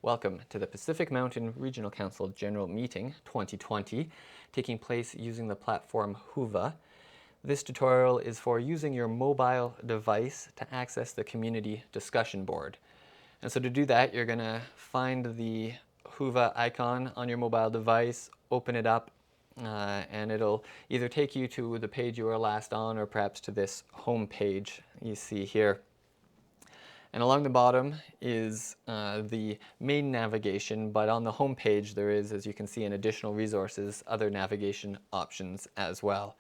Welcome to the Pacific Mountain Regional Council General Meeting 2020, taking place using the platform Whova. This tutorial is for using your mobile device to access the community discussion board. And so to do that, you're going to find the Whova icon on your mobile device, open it up, and it'll either take you to the page you were last on or perhaps to this home page you see here. And along the bottom is the main navigation, but on the home page there is, as you can see, in additional resources, other navigation options as well.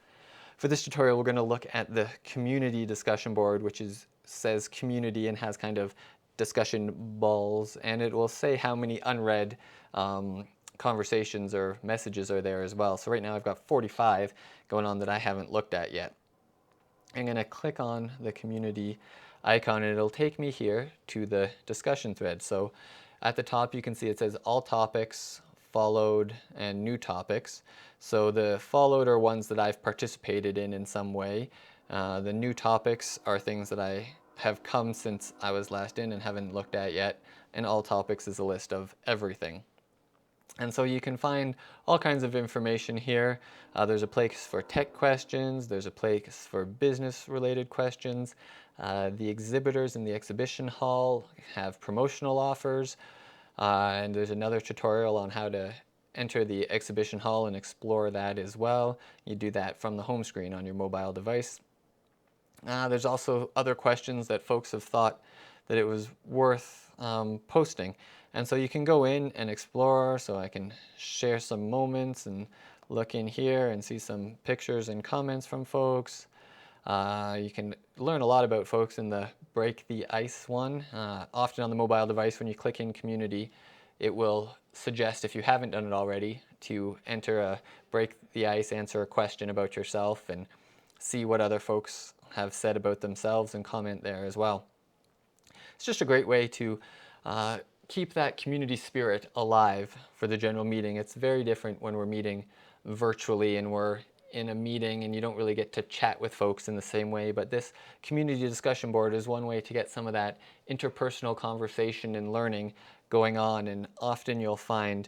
For this tutorial, we're going to look at the community discussion board, which says community and has kind of discussion balls, and it will say how many unread conversations or messages are there as well. So right now I've got 45 going on that I haven't looked at yet. I'm going to click on the community icon and it'll take me here to the discussion thread. So at the top you can see it says all topics, followed, and new topics. So the followed are ones that I've participated in some way. The new topics are things that I have come since I was last in and haven't looked at yet. And all topics is a list of everything. And so you can find all kinds of information here. There's a place for tech questions, there's a place for business related questions. The exhibitors in the exhibition hall have promotional offers, and there's another tutorial on how to enter the exhibition hall and explore that as well. You do that from the home screen on your mobile device. There's also other questions that folks have thought that it was worth posting. And so you can go in and explore, so I can share some moments and look in here and see some pictures and comments from folks. You can learn a lot about folks in the Break the Ice one. Often on the mobile device, when you click in community, it will suggest, if you haven't done it already, to enter a Break the Ice, answer a question about yourself, and see what other folks have said about themselves and comment there as well. It's just a great way to keep that community spirit alive for the general meeting. It's very different when we're meeting virtually and we're in a meeting and you don't really get to chat with folks in the same way, but this community discussion board is one way to get some of that interpersonal conversation and learning going on. And often you'll find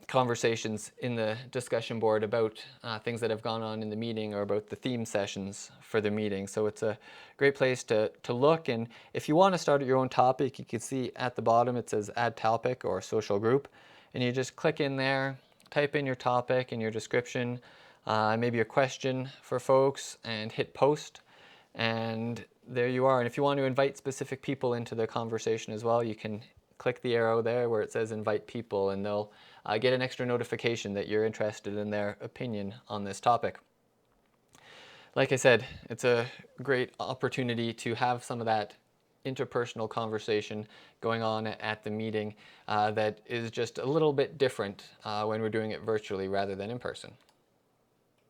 conversations in the discussion board about things that have gone on in the meeting or about the theme sessions for the meeting. So it's a great place to look. And if you want to start at your own topic, you can see at the bottom it says add topic or social group, and you just click in there, type in your topic and your description, maybe a question for folks, and hit post, and there you are. And if you want to invite specific people into the conversation as well, you can click the arrow there where it says invite people, and they'll get an extra notification that you're interested in their opinion on this topic. Like I said, it's a great opportunity to have some of that interpersonal conversation going on at the meeting that is just a little bit different when we're doing it virtually rather than in person.